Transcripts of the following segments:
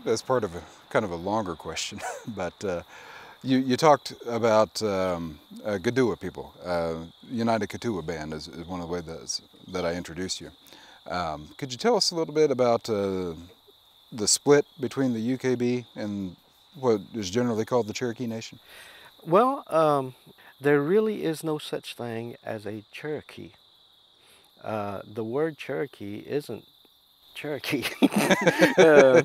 as part of a kind of a longer question, but you talked about Gadua people. United Katua Band is one of the ways that I introduced you. Could you tell us a little bit about the split between the UKB and what is generally called the Cherokee Nation? Well, there really is no such thing as a Cherokee. The word Cherokee isn't Cherokee. uh,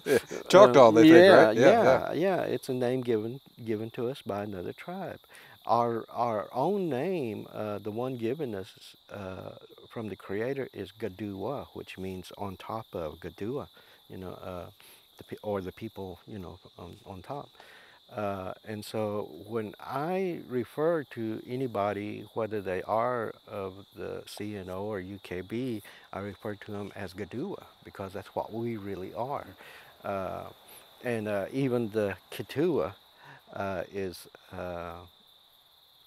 Choctaw, they think, right? yeah, Yeah, yeah. yeah. It's a name given to us by another tribe. Our own name, the one given us from the Creator, is Gadua, which means on top of Gadua. You know, or the people. On top. And so when I refer to anybody, whether they are of the CNO or UKB, I refer to them as Gadua because that's what we really are. Uh, and even the Kitua is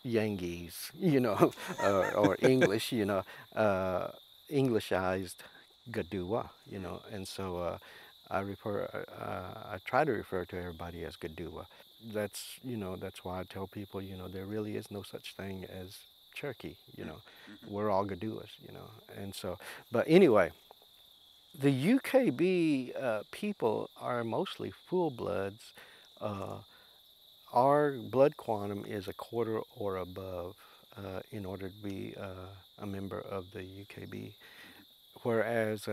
Yangees, or English, uh, Englishized Gadua, and so I try to refer to everybody as Gadua. That's why I tell people, there really is no such thing as Cherokee, we're all Gaduas, and so, but anyway, the UKB people are mostly full bloods. Uh, our blood quantum is a quarter or above in order to be a member of the UKB, whereas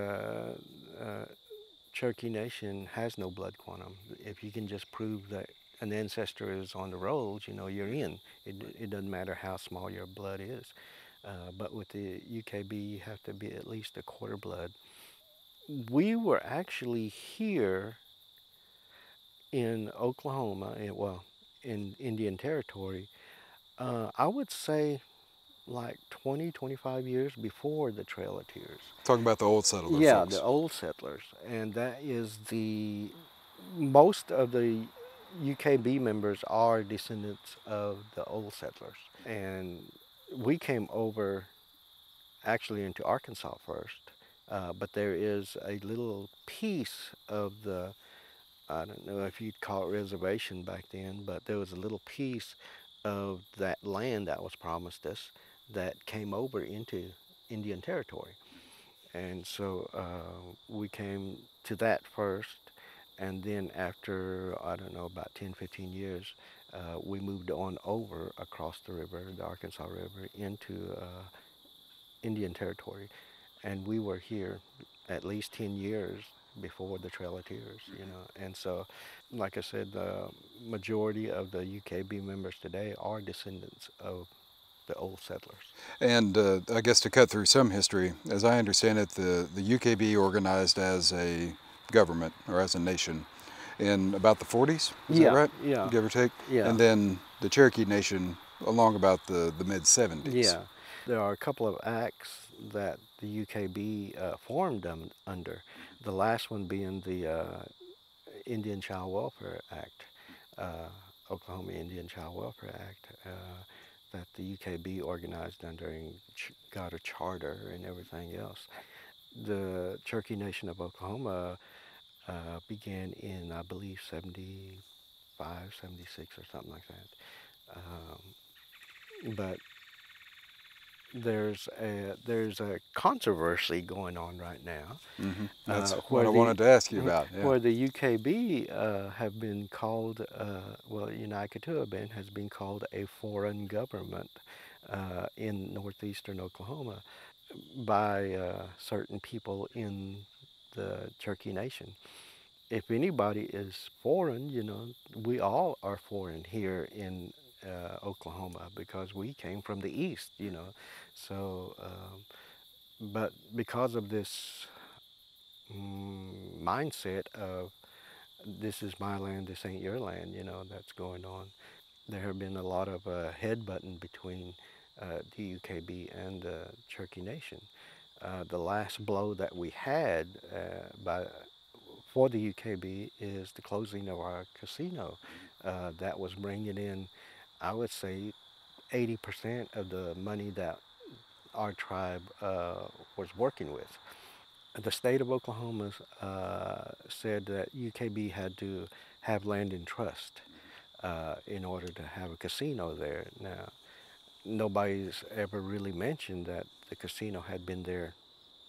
Cherokee Nation has no blood quantum. If you can just prove that an ancestor is on the rolls, you're in. It doesn't matter how small your blood is. But with the UKB, you have to be at least a quarter blood. We were actually here in Oklahoma, in Indian Territory, I would say like 20, 25 years before the Trail of Tears. Talking about the old settler Yeah, the folks. old settlers. And that is most of the UKB members are descendants of the old settlers. And we came over actually into Arkansas first. But there is a little piece of I don't know if you'd call it reservation back then, but there was a little piece of that land that was promised us that came over into Indian Territory. And so we came to that first, and then after, I don't know, about 10, 15 years, we moved on over across the river, the Arkansas River, into Indian Territory. And we were here at least 10 years before the Trail of Tears, And so, like I said, the majority of the UKB members today are descendants of the old settlers. And I guess to cut through some history, as I understand it, the UKB organized as a government or as a nation in about the 40s. Is that Yeah, right? yeah, Give or take. yeah, And then the Cherokee Nation along about the mid 70s. yeah. There are a couple of acts that the UKB formed under. The last one being the Indian Child Welfare Act, uh, Oklahoma Indian Child Welfare Act, that the UKB organized under and got a charter and everything else. The Cherokee Nation of Oklahoma began in, I believe, 75, 76, or something like that. But there's a controversy going on right now That's what where I the wanted to ask you about. Yeah. where the UKB have been called, United Katua Band has been called a foreign government in northeastern Oklahoma by certain people in the Cherokee Nation. If anybody is foreign, we all are foreign here in Oklahoma because we came from the east, So, but because of this mindset of this is my land, this ain't your land, that's going on. There have been a lot of headbutting between the UKB and the Cherokee Nation. The last blow that we had for the UKB is the closing of our casino. That was bringing in, I would say, 80% of the money that our tribe was working with. the state of Oklahoma said that UKB had to have land in trust in order to have a casino there. Now, nobody's ever really mentioned that the casino had been there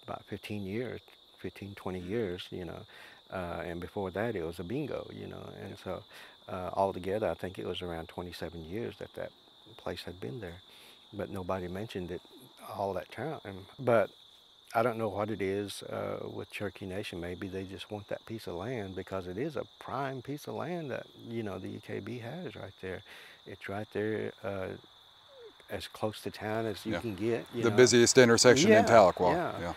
about 15 years, 15, 20 years, and before that it was a bingo, and so altogether I think it was around 27 years that that place had been there, but nobody mentioned it all that time. But I don't know what it is with Cherokee Nation. Maybe they just want that piece of land because it is a prime piece of land that, the UKB has right there. It's right there as close to town as you Yeah. can get, The busiest intersection in Yeah, Tahlequah. yeah. Yeah.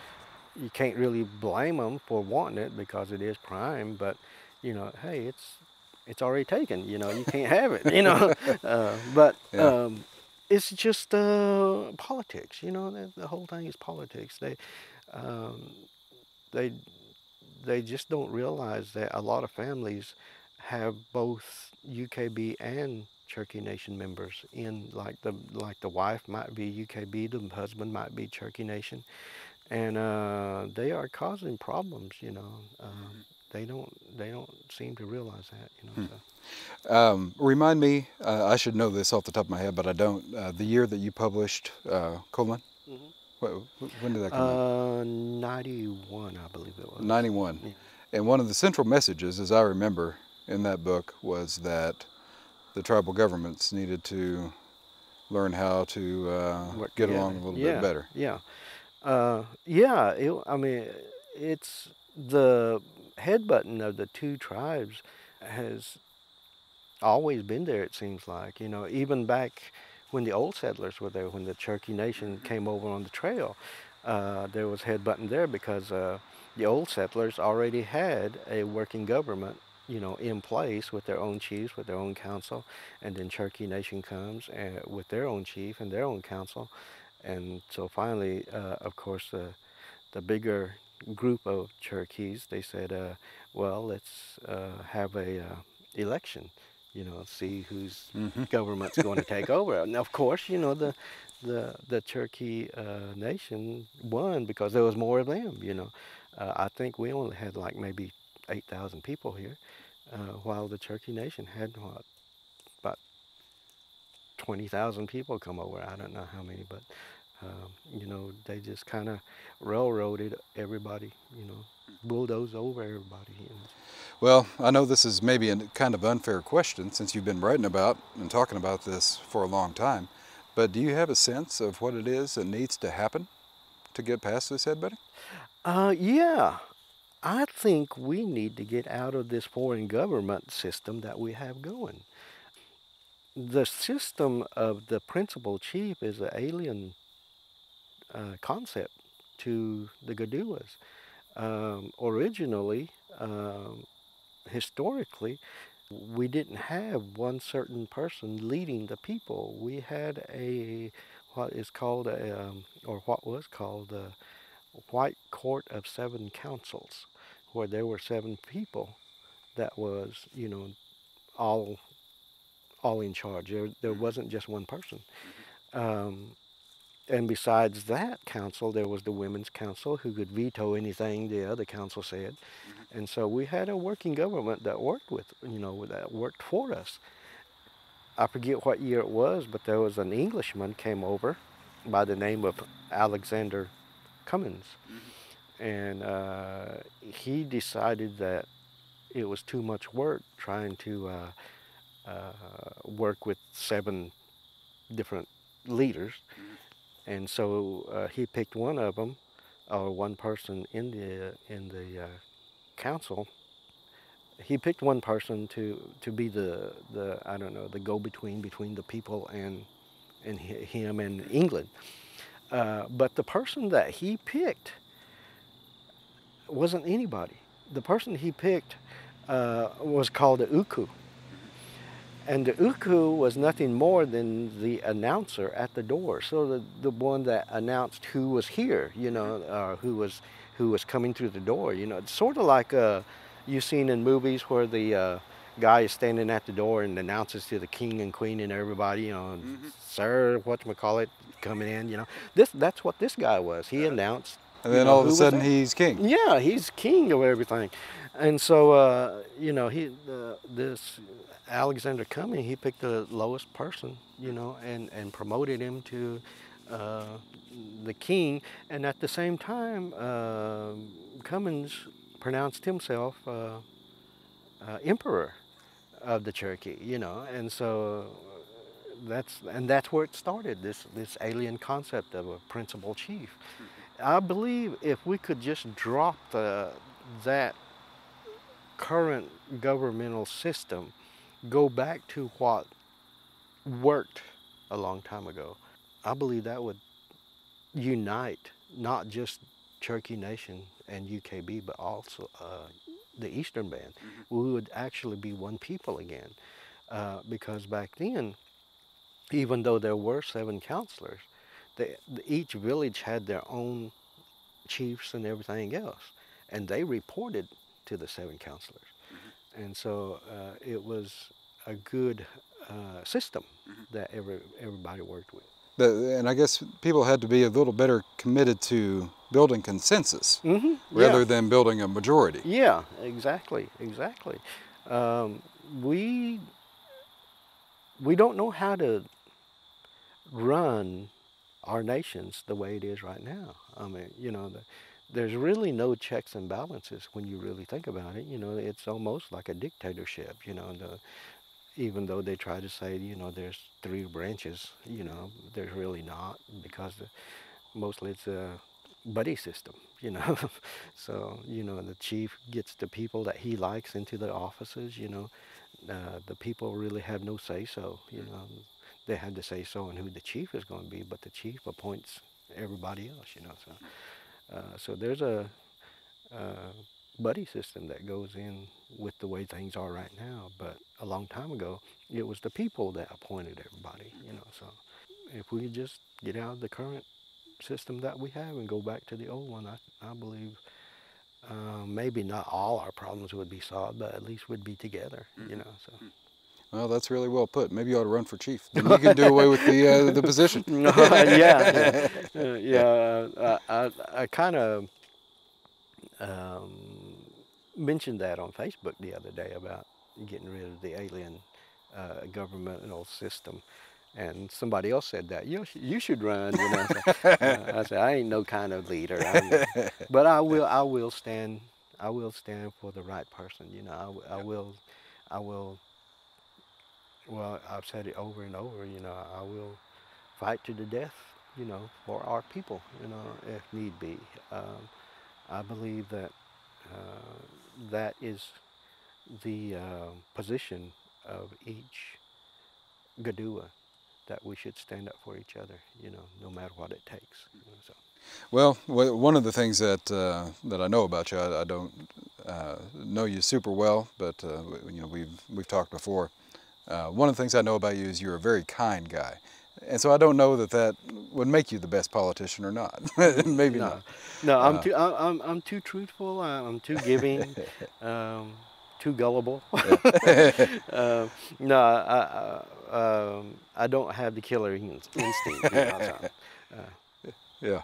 You can't really blame them for wanting it because it is prime, but, hey, it's already taken, you can't have it, but Yeah. it's just politics, the whole thing is politics. Um, they they just don't realize that a lot of families have both UKB and Cherokee Nation members in, like the wife might be UKB, the husband might be Cherokee Nation, and they are causing problems. They don't seem to realize that. Remind me, I should know this off the top of my head, but I don't. The year that you published Colon, when did that come out? 91, I believe it was. 91. Yeah. And one of the central messages, as I remember in that book, was that the tribal governments needed to learn how to Work get together. along a little bit Yeah, better. yeah. Yeah, I mean, it's the head button of the two tribes has always been there, it seems like. Even back when the old settlers were there, when the Cherokee Nation came over on the trail, there was head button there because the old settlers already had a working government, in place with their own chiefs, with their own council, and then Cherokee Nation comes with their own chief and their own council, and so finally, of course, the bigger group of Cherokees, they said, well, let's have a election, see whose Hmm. government's going to take over. And of course, the Cherokee Nation won because there was more of them. I think we only had like maybe 8,000 people here, while the Cherokee Nation had what, about 20,000 people come over. I don't know how many, but they just kind of railroaded everybody, bulldozed over everybody. Well, I know this is maybe a kind of unfair question since you've been writing about and talking about this for a long time, but do you have a sense of what it is that needs to happen to get past this headbutting? Yeah, I think we need to get out of this foreign government system that we have going. The system of the principal chief is an alien concept to the Gaduas. Originally, historically, we didn't have one certain person leading the people. We had what is called or what was called a White Court of Seven Councils, where there were seven people that was, all all in charge. There wasn't just one person. Um, and besides that council, there was the Women's Council who could veto anything the other council said. And so we had a working government that worked that worked for us. I forget what year it was, but there was an Englishman came over by the name of Alexander Cummins, and he decided that it was too much work trying to work with seven different leaders, and so he picked one of them, or one person in the council. He picked one person to be the I don't know, the go-between between the people and him and England. But the person that he picked wasn't anybody. The person he picked was called the Uku. And the Uku was nothing more than the announcer at the door. So the one that announced who was here, who was coming through the door. It's sort of like you've seen in movies where the guy is standing at the door and announces to the king and queen and everybody, sir, whatchamacallit, coming in. That's what this guy was. He announced And You then know, all of who a was sudden that? he's king. Yeah, he's king of everything. And so, you know, this Alexander Cumming, he picked the lowest person, you know, and promoted him to uh, the king. And at the same time, Cummins pronounced himself emperor of the Cherokee, you know. And so that's where it started, this alien concept of a principal chief. I believe if we could just drop that current governmental system, go back to what worked a long time ago, I believe that would unite not just Cherokee Nation and UKB, but also the Eastern Band. We would actually be one people again, because back then, even though there were 7 counselors, each village had their own chiefs and everything else, and they reported to the 7 counselors. And so it was a good system that everybody worked with. And I guess people had to be a little better committed to building consensus Yeah, rather than building a majority. yeah, exactly, exactly. Um, we we don't know how to run our nations the way it is right now. I mean, you know, there's really no checks and balances when you really think about it. You know, it's almost like a dictatorship. You know, even though they try to say, you know, there's 3 branches, you know, there's really not, because mostly it's a buddy system, you know. So, you know, the chief gets the people that he likes into the offices, you know. The people really have no say-so, you know. They have to say so on who the chief is going to be, but the chief appoints everybody else, you know. So there's a uh, buddy system that goes in with the way things are right now. But a long time ago, it was the people that appointed everybody, you know. So if we could just get out of the current system that we have and go back to the old one, I believe maybe not all our problems would be solved, but at least we'd be together, you know. So. Well, that's really well put. Maybe you ought to run for chief. Then you can do away with the position. Yeah, yeah. I kind of um, mentioned that on Facebook the other day about getting rid of the alien governmental system, and somebody else said that you should run. You know, so, I said I ain't no kind of leader, but I will stand. I will stand for the right person. You know, I will. Well, I've said it over and over. You know, I will fight to the death. You know, for our people. You know, if need be. I believe that that is the position of each Gadua, that we should stand up for each other, you know, no matter what it takes. You know, so. Well, one of the things that I know about you, I don't know you super well, but you know we've talked before. One of the things I know about you is you're a very kind guy, and so I don't know that would make you the best politician or not. Maybe No, not. no, I'm too truthful. I'm too giving, um, too gullible. No, I don't have the killer instinct. You know, so, Yeah.